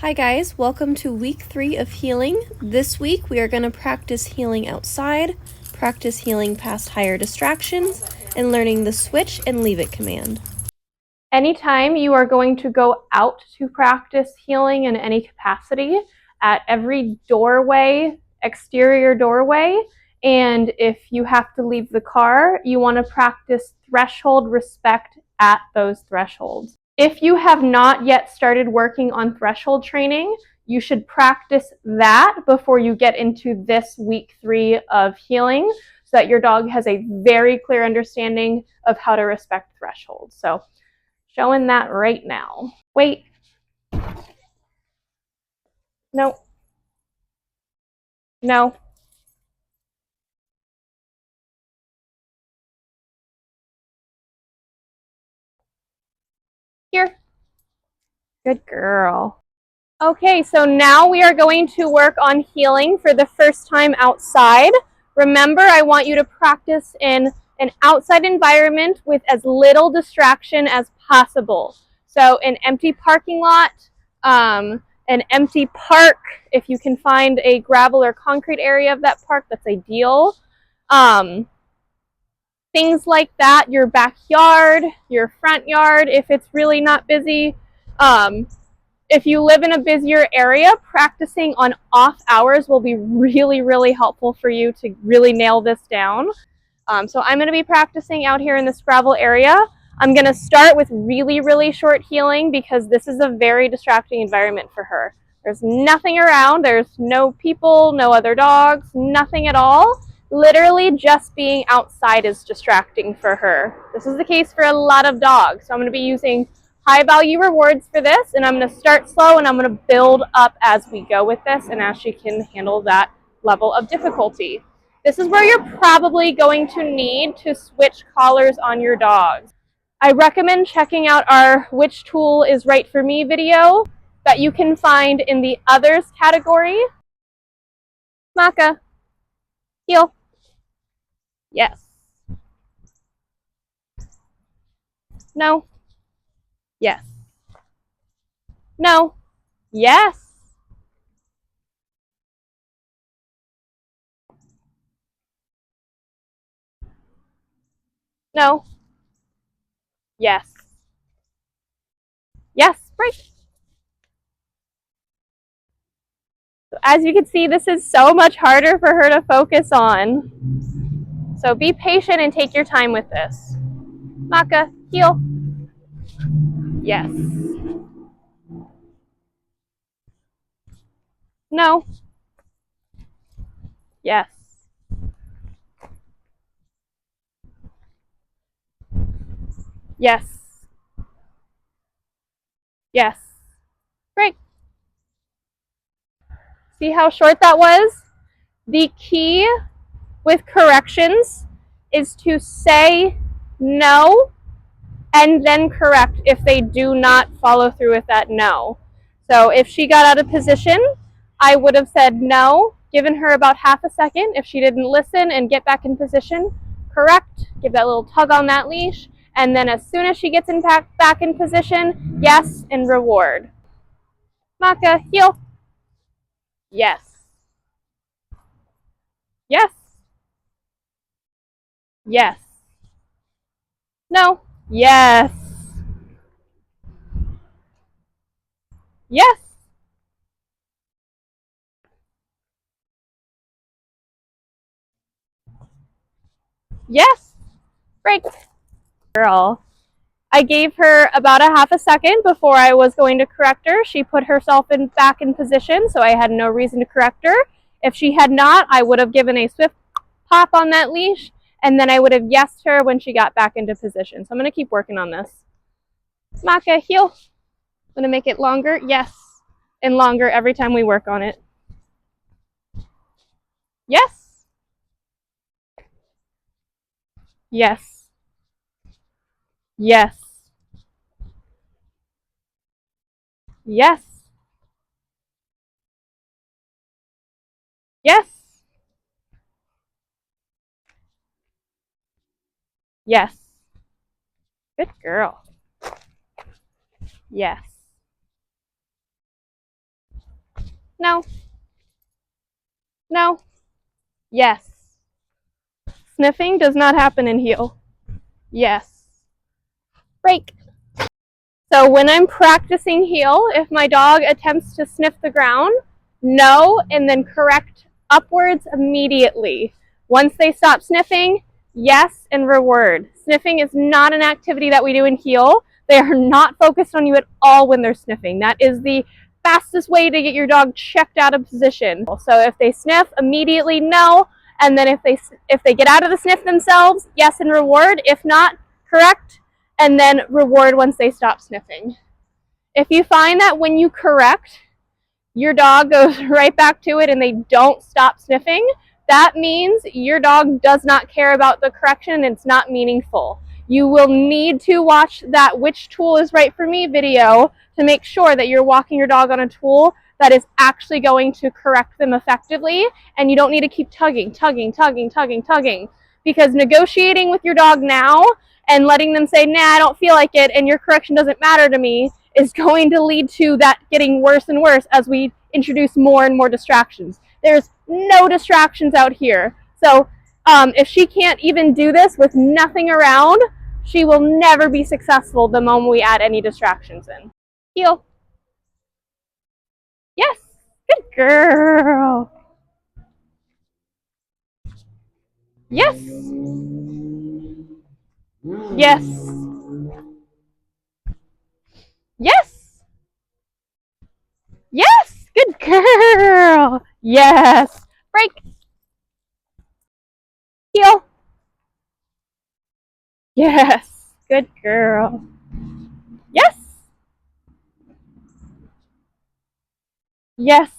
Hi guys, welcome to week 3 of healing. This week we are going to practice healing outside, practice healing past higher distractions, and learning the switch and leave it command. Anytime you are going to go out to practice healing in any capacity, at every doorway, exterior doorway, and if you have to leave the car, you want to practice threshold respect at those thresholds. If you have not yet started working on threshold training, you should practice that before you get into this week 3 of healing so that your dog has a very clear understanding of how to respect thresholds. So showing that right now. Wait. No. No. Here. Good girl. Okay, so now we are going to work on healing for the first time outside. Remember, I want you to practice in an outside environment with as little distraction as possible. So an empty parking lot, an empty park. If you can find a gravel or concrete area of that park, that's ideal. Things like that, your backyard, your front yard, if it's really not busy. If you live in a busier area, practicing on off hours will be really, really helpful for you to really nail this down. So I'm going to be practicing out here in this gravel area. I'm going to start with really, really short healing because this is a very distracting environment for her. There's nothing around. There's no people, no other dogs, nothing at all. Literally just being outside is distracting for her. This is the case for a lot of dogs. So I'm going to be using high value rewards for this, and I'm going to start slow and I'm going to build up as we go with this and as she can handle that level of difficulty. This is where you're probably going to need to switch collars on your dogs. I recommend checking out our Which Tool is Right for Me video that you can find in the Others category. Maka, heel. Yes. No. Yes. No. Yes. No. Yes. Yes. Right. So as you can see, this is so much harder for her to focus on. So be patient and take your time with this. Maka, heel. Yes. No. Yes. Yes. Yes. Great. See how short that was? The key with corrections is to say no and then correct if they do not follow through with that no. So if she got out of position, I would have said no, given her about half a second. If she didn't listen and get back in position, correct, give that little tug on that leash, and then as soon as she gets back in position, yes, and reward. Maka, heel. Yes. Yes. Yes. No. Yes. Yes. Yes. Great. Girl. I gave her about a half a second before I was going to correct her. She put herself back in position, so I had no reason to correct her. If she had not, I would have given a swift pop on that leash, and then I would have yesed her when she got back into position. So I'm going to keep working on this. Maka, heel. I'm going to make it longer. Yes. And longer every time we work on it. Yes. Yes. Yes. Yes. Yes. Yes. Good girl. Yes. No. No. Yes. Sniffing does not happen in heel. Yes. Break. So when I'm practicing heel, if my dog attempts to sniff the ground, no, and then correct upwards immediately. Once they stop sniffing, yes, and reward. Sniffing is not an activity that we do in heel. They are not focused on you at all when they're sniffing. That is the fastest way to get your dog checked out of position. So if they sniff, immediately no, and then if they get out of the sniff themselves, yes, and reward. If not, correct, and then reward once they stop sniffing. If you find that when you correct, your dog goes right back to it and they don't stop sniffing, that means your dog does not care about the correction and it's not meaningful. You will need to watch that "which tool is right for me" video to make sure that you're walking your dog on a tool that is actually going to correct them effectively, and you don't need to keep tugging, because negotiating with your dog now and letting them say, nah, I don't feel like it, and your correction doesn't matter to me, is going to lead to that getting worse and worse as we introduce more and more distractions. There's no distractions out here. So if she can't even do this with nothing around, she will never be successful the moment we add any distractions in. Heel. Yes. Good girl. Yes. Yes. Yes. Yes. Good girl. Yes. Break. Heel. Yes. Good girl. Yes. Yes.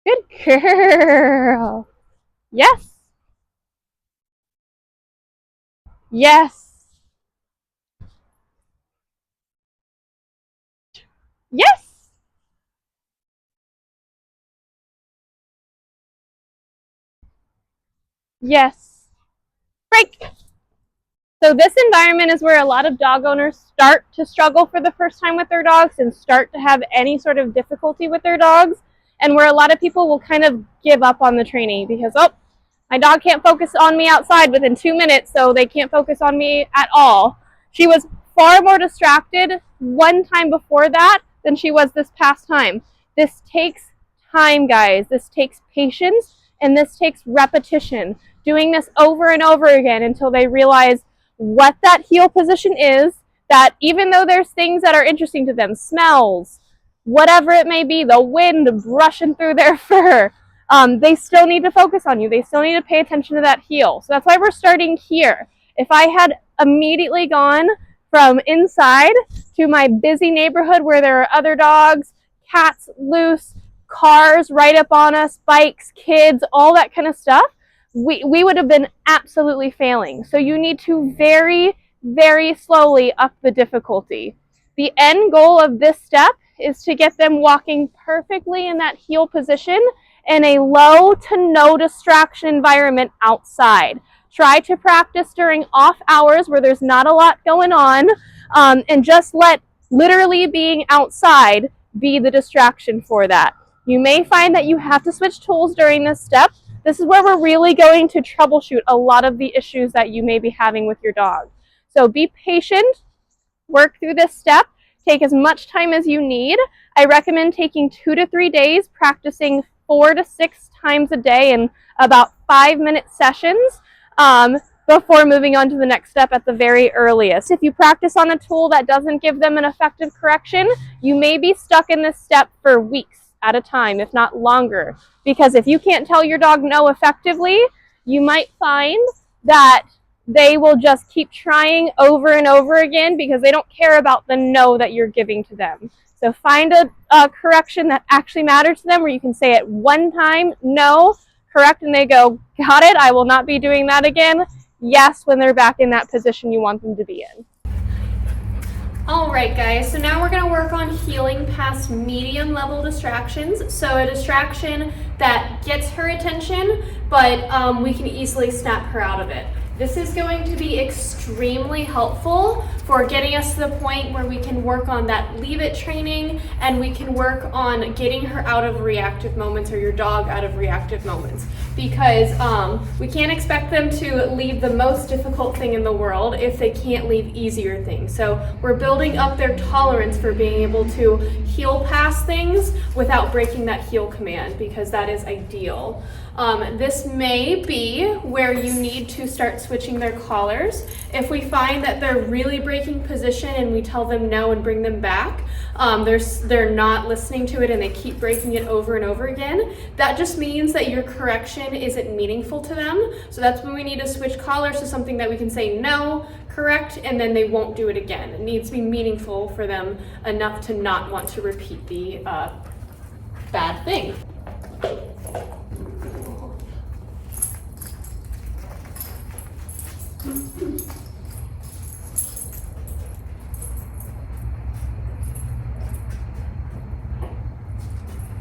Good girl. Yes. Yes. Yes. Yes. Break. So this environment is where a lot of dog owners start to struggle for the first time with their dogs and start to have any sort of difficulty with their dogs, and where a lot of people will kind of give up on the training because, oh, my dog can't focus on me outside within 2 minutes, so they can't focus on me at all. She was far more distracted one time before that than she was this past time. This takes time, guys. This takes patience, and this takes repetition. Doing this over and over again until they realize what that heel position is, that even though there's things that are interesting to them, smells, whatever it may be, the wind brushing through their fur, they still need to focus on you. They still need to pay attention to that heel. So that's why we're starting here. If I had immediately gone from inside to my busy neighborhood where there are other dogs, cats loose, cars right up on us, bikes, kids, all that kind of stuff, we would have been absolutely failing. So you need to very, very slowly up the difficulty. The end goal of this step is to get them walking perfectly in that heel position in a low to no distraction environment outside. Try to practice during off hours where there's not a lot going on, and just let literally being outside be the distraction for that. You may find that you have to switch tools during this step. This is where we're really going to troubleshoot a lot of the issues that you may be having with your dog. So be patient, work through this step, take as much time as you need. I recommend taking 2 to 3 days, practicing 4 to 6 times a day in about 5-minute sessions before moving on to the next step at the very earliest. If you practice on a tool that doesn't give them an effective correction, you may be stuck in this step for weeks at a time, if not longer. Because if you can't tell your dog no effectively, you might find that they will just keep trying over and over again because they don't care about the no that you're giving to them. So find a correction that actually matters to them where you can say it one time, no, correct, and they go, got it, I will not be doing that again. Yes, when they're back in that position you want them to be in. All right, guys, so now we're going to work on healing past medium level distractions. So a distraction that gets her attention, but we can easily snap her out of it. This is going to be extremely helpful for getting us to the point where we can work on that leave it training, and we can work on getting her out of reactive moments, or your dog out of reactive moments. Because we can't expect them to leave the most difficult thing in the world if they can't leave easier things. So we're building up their tolerance for being able to heel past things without breaking that heel command, because that is ideal. This may be where you need to start switching their collars. If we find that they're really breaking position and we tell them no and bring them back, they're not listening to it and they keep breaking it over and over again, that just means that your correction isn't meaningful to them. So that's when we need to switch collars to something that we can say no, correct, and then they won't do it again. It needs to be meaningful for them enough to not want to repeat the bad thing.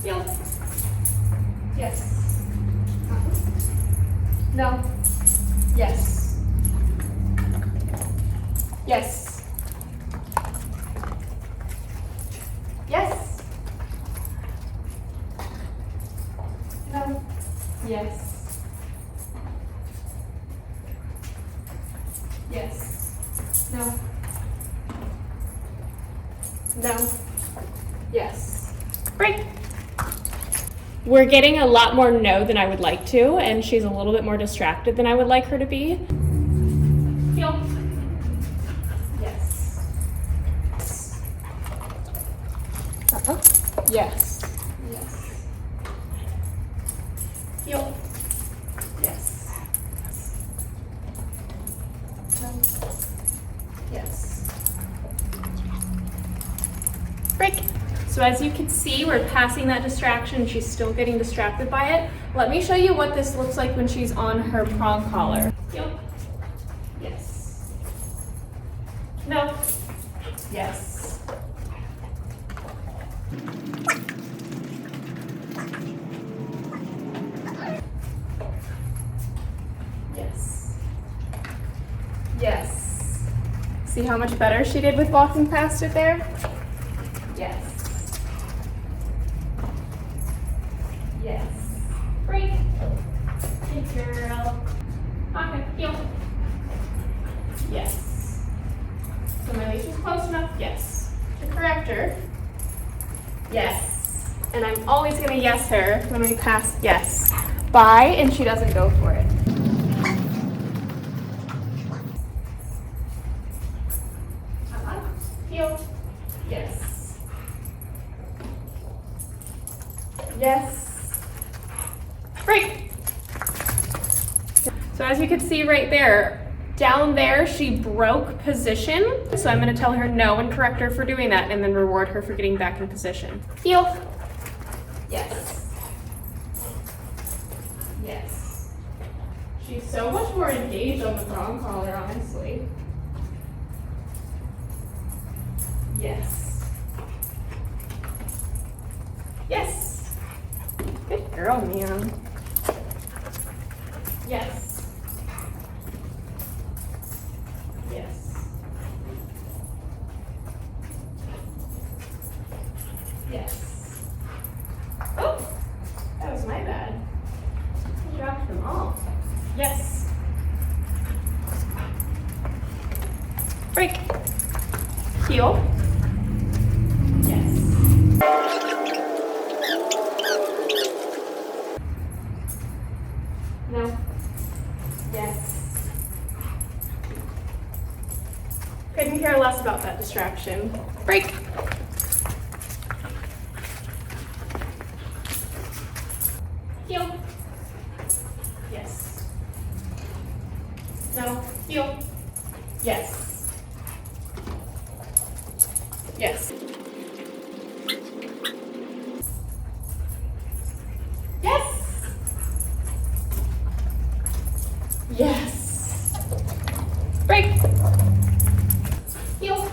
Heel. Yes. No. Yes. Yes. Yes. No. Yes. Yes. No. No. Yes. Break. We're getting a lot more no than I would like to, and she's a little bit more distracted than I would like her to be. Heel. Yes. Uh-huh. Yes. Yes. Heel. Yes. No. Yes. Break. So as you can see, we're passing that distraction. She's still getting distracted by it. Let me show you what this looks like when she's on her prong collar. Heel. Yes. No. Yes. Yes. Yes. See how much better she did with walking past it there? Yes. Yes. Break. Good girl. Okay, heel. Yes. So my leash is close enough? Yes. To correct her? Yes. And I'm always gonna yes her when we pass yes. Bye, and she doesn't go for it. Heel. Yes. Yes. Break. So as you can see right there, down there she broke position. So I'm going to tell her no and correct her for doing that, and then reward her for getting back in position. Heel. Yes. Yes. She's so much more engaged on the prong collar, honestly. Yes. Yes. Good girl, Mia. Yes. Yes. Yes. Oh, that was my bad. I dropped them all. Yes. Break. Heel. Yes. No. Yes. Couldn't care less about that distraction. Break. Heel. Yes. No. Heel. Yes. Yes. Yes. Yes. Break. Heel.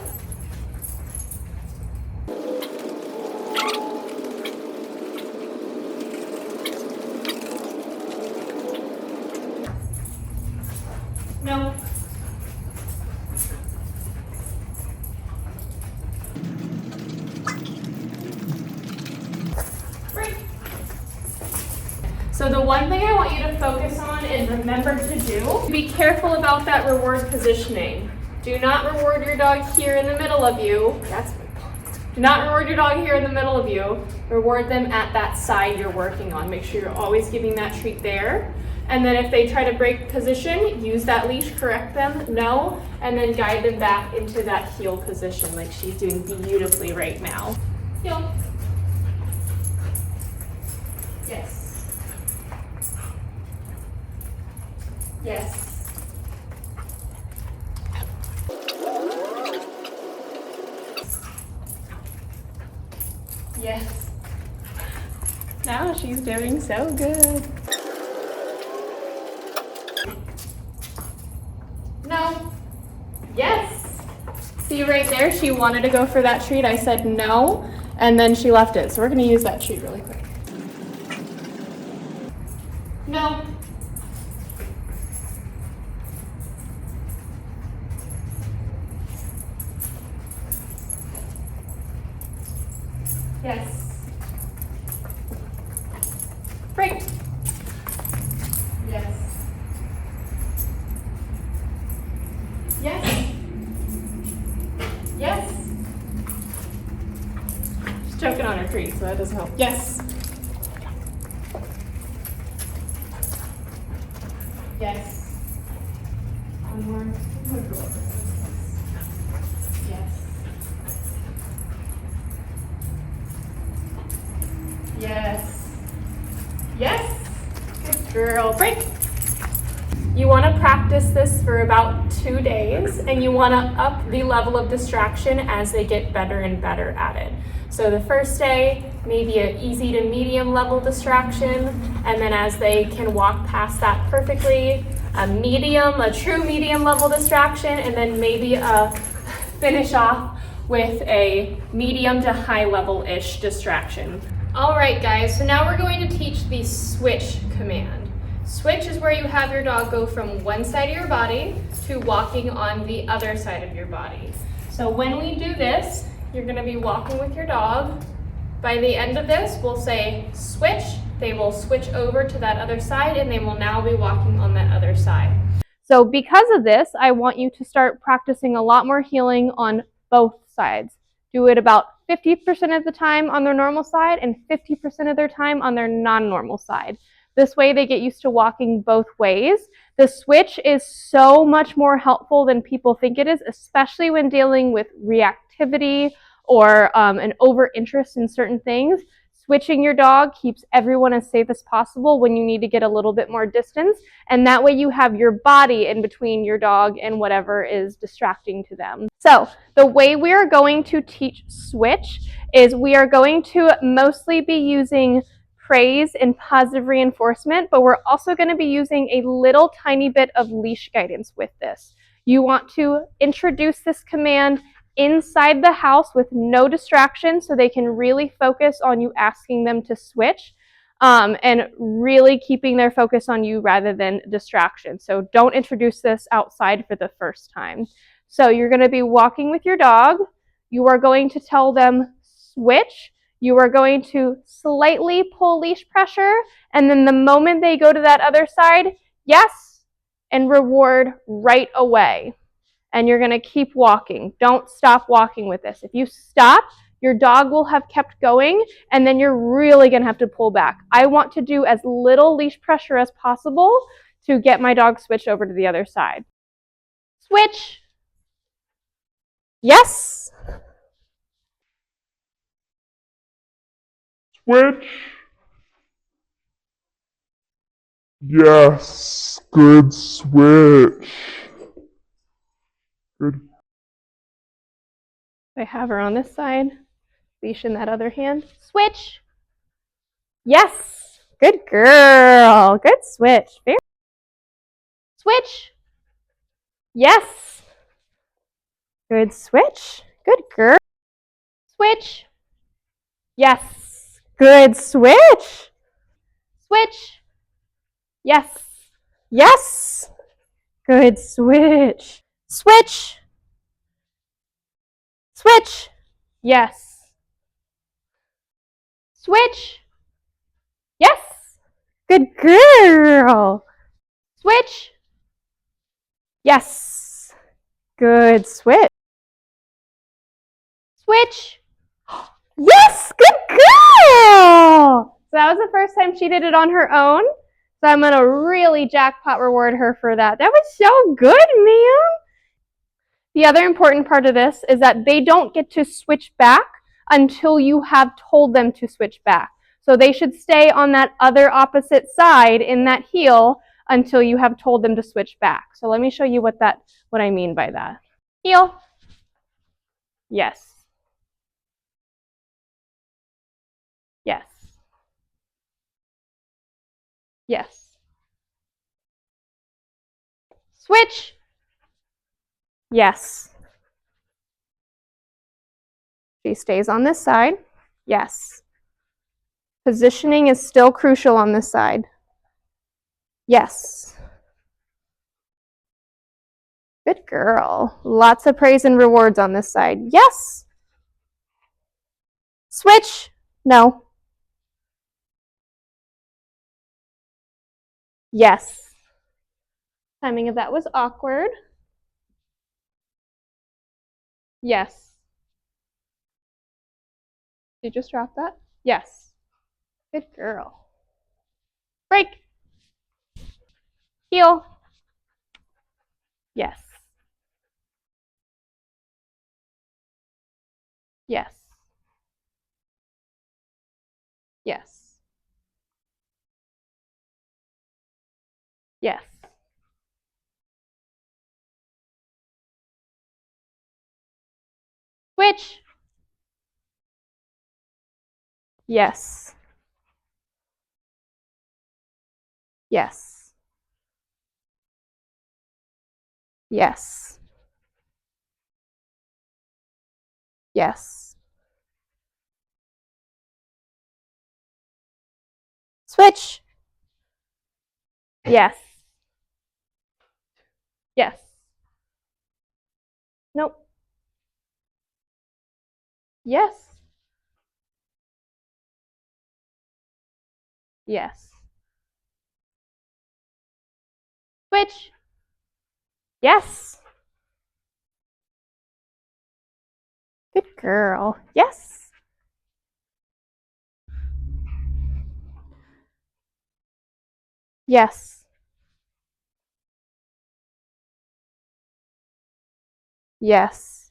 So the one thing I want you to focus on and remember to do, be careful about that reward positioning. Do not reward your dog here in the middle of you. Do not reward your dog here in the middle of you. Reward them at that side you're working on. Make sure you're always giving that treat there. And then if they try to break position, use that leash, correct them, no, and then guide them back into that heel position like she's doing beautifully right now. Heel. Yes. Yes. Yes. Now she's doing so good. No. Yes. See right there, she wanted to go for that treat. I said no, and then she left it. So we're gonna use that treat really quick. No. Yes. Break. Yes. Yes. Yes. She's choking on her treat, so that doesn't help. Yes. Yes. One more. Yes. Yes. Yes. Good girl. Break. You want to practice this for about 2 days, and you want to up the level of distraction as they get better and better at it. So the first day, maybe an easy to medium level distraction, and then as they can walk past that perfectly, a true medium level distraction, and then maybe finish off with a medium to high level-ish distraction. All right, guys, so now we're going to teach the switch command. Switch is where you have your dog go from one side of your body to walking on the other side of your body. So when we do this, you're going to be walking with your dog. By the end of this, we'll say switch. They will switch over to that other side, and they will now be walking on that other side. So because of this, I want you to start practicing a lot more heeling on both sides. Do it about 50% of the time on their normal side and 50% of their time on their non-normal side. This way they get used to walking both ways. The switch is so much more helpful than people think it is, especially when dealing with reactivity or an over-interest in certain things. Switching your dog keeps everyone as safe as possible when you need to get a little bit more distance, and that way you have your body in between your dog and whatever is distracting to them. So the way we are going to teach switch is we are going to mostly be using praise and positive reinforcement, but we're also going to be using a little tiny bit of leash guidance with this. You want to introduce this command inside the house with no distraction so they can really focus on you asking them to switch and really keeping their focus on you rather than distraction. So don't introduce this outside for the first time. So you're going to be walking with your dog. You are going to tell them switch. You are going to slightly pull leash pressure, and then the moment they go to that other side, yes, and reward right away. And you're going to keep walking. Don't stop walking with this. If you stop, your dog will have kept going, and then you're really going to have to pull back. I want to do as little leash pressure as possible to get my dog switched over to the other side. Switch. Yes. Switch. Yes, good switch. Good. I have her on this side, leash in that other hand. Switch. Yes. Good girl. Good switch. Very. Switch. Yes. Good switch. Good girl. Switch. Yes. Good switch. Switch. Yes. Yes. Good switch. Switch. Switch. Yes. Switch. Yes. Good girl. Switch. Yes. Good switch. Switch. Yes, good girl. So that was the first time she did it on her own. So I'm going to really jackpot reward her for that. That was so good, ma'am. The other important part of this is that they don't get to switch back until you have told them to switch back. So they should stay on that other opposite side in that heel until you have told them to switch back. So let me show you what I mean by that. Heel. Yes. Yes. Yes. Switch. Yes. She stays on this side. Yes. Positioning is still crucial on this side. Yes. Good girl. Lots of praise and rewards on this side. Yes. Switch. No. Yes. Timing of that was awkward. Yes. Did you just drop that? Yes. Good girl. Break. Heel. Yes. Yes. Yes. Yes. Switch. Yes. Yes. Yes. Yes. Switch. Yes. Yes. Nope. Yes. Yes. Switch. Yes. Good girl. Yes. Yes. Yes.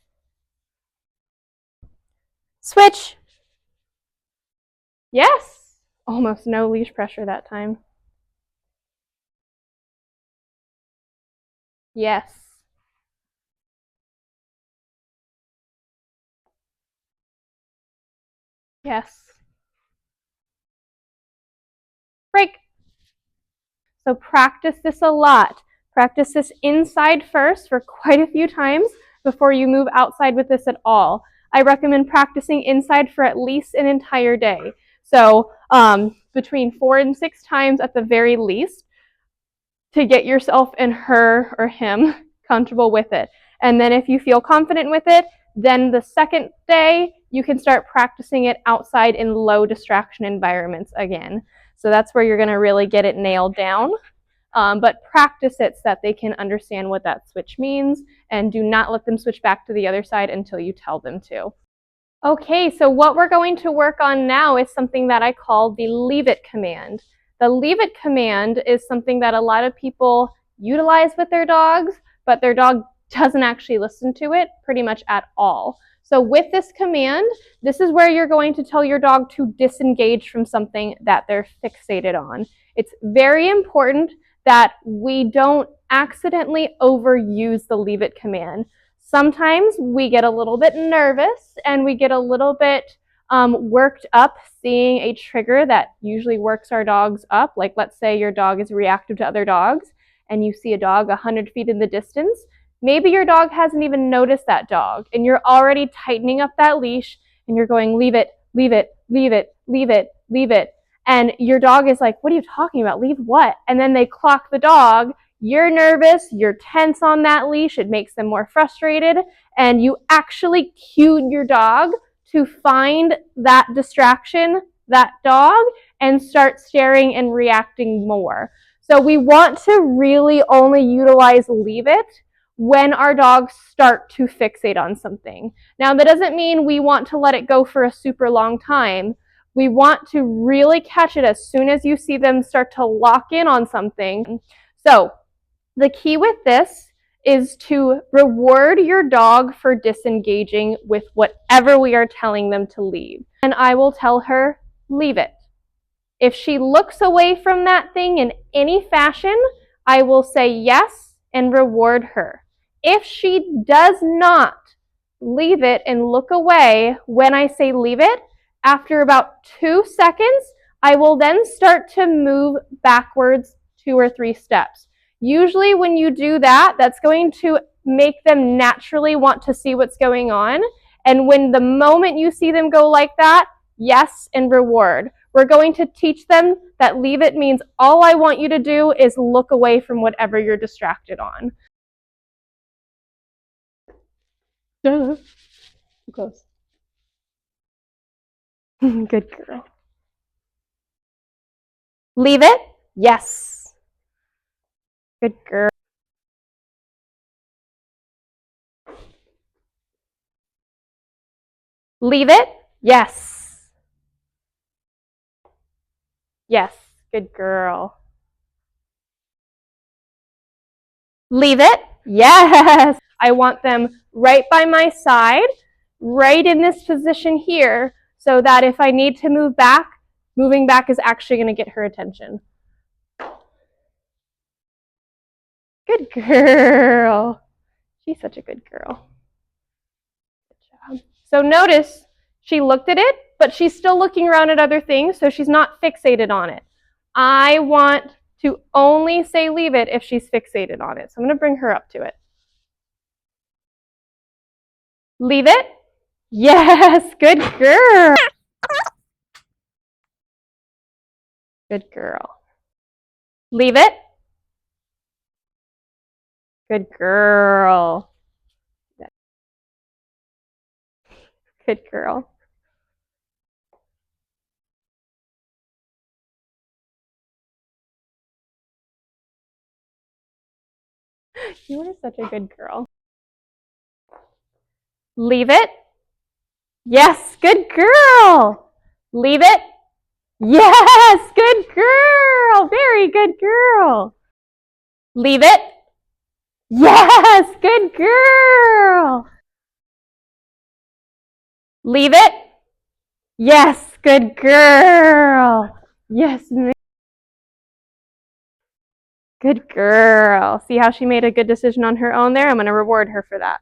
Switch. Yes. Almost no leash pressure that time. Yes. Yes. Break. So practice this a lot. Practice this inside first for quite a few times before you move outside with this at all. I recommend practicing inside for at least an entire day. So between 4 and 6 times at the very least to get yourself and her or him comfortable with it. And then if you feel confident with it, then the second day you can start practicing it outside in low distraction environments again. So that's where you're going to really get it nailed down. But practice it so that they can understand what that switch means, and do not let them switch back to the other side until you tell them to. Okay, so what we're going to work on now is something that I call the leave it command. The leave it command is something that a lot of people utilize with their dogs, but their dog doesn't actually listen to it pretty much at all. So with this command, this is where you're going to tell your dog to disengage from something that they're fixated on. It's very important that we don't accidentally overuse the leave it command. Sometimes we get a little bit nervous and we get a little bit worked up seeing a trigger that usually works our dogs up. Like let's say your dog is reactive to other dogs and you see a dog 100 feet in the distance. Maybe your dog hasn't even noticed that dog and you're already tightening up that leash and you're going, leave it, leave it, leave it, leave it, leave it. And your dog is like, what are you talking about? Leave what? And then they clock the dog. You're nervous, you're tense on that leash, it makes them more frustrated, and you actually cued your dog to find that distraction, that dog, and start staring and reacting more. So we want to really only utilize leave it when our dogs start to fixate on something. Now, that doesn't mean we want to let it go for a super long time. We want to really catch it as soon as you see them start to lock in on something. So the key with this is to reward your dog for disengaging with whatever we are telling them to leave. And I will tell her, leave it. If she looks away from that thing in any fashion, I will say yes and reward her. If she does not leave it and look away when I say leave it, after about 2 seconds, I will then start to move backwards 2 or 3 steps. Usually when you do that, that's going to make them naturally want to see what's going on. And when the moment you see them go like that, yes and reward. We're going to teach them that leave it means all I want you to do is look away from whatever you're distracted on. Too close. Good girl. Leave it? Yes. Good girl. Leave it? Yes. Yes. Good girl. Leave it? Yes. I want them right by my side, right in this position here, so that if I need to move back, moving back is actually going to get her attention. Good girl. She's such a good girl. Good job. So notice she looked at it, but she's still looking around at other things, so she's not fixated on it. I want to only say leave it if she's fixated on it. So I'm going to bring her up to it. Leave it? Yes, good girl. Good girl. Leave it? Good girl. Good girl. You are such a good girl. Leave it? Yes, good girl. Leave it? Yes, good girl. Very good girl. Leave it? Yes, good girl. Leave it? Yes, good girl. Yes, ma'am. Good girl. See how she made a good decision on her own there? I'm going to reward her for that.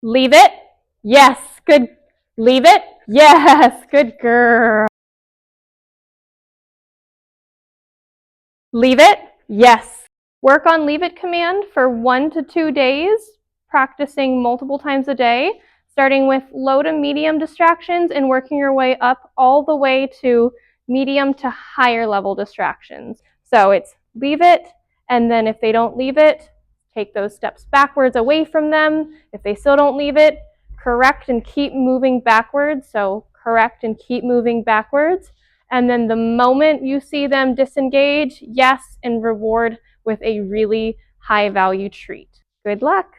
Leave it? Yes, good. Leave it? Yes, good girl. Leave it? Yes. Work on leave it command for 1 to 2 days, practicing multiple times a day, starting with low to medium distractions and working your way up all the way to medium to higher level distractions. So it's leave it, and then if they don't leave it, take those steps backwards away from them. If they still don't leave it, correct and keep moving backwards. So correct and keep moving backwards. And then the moment you see them disengage, yes, and reward with a really high value treat. Good luck.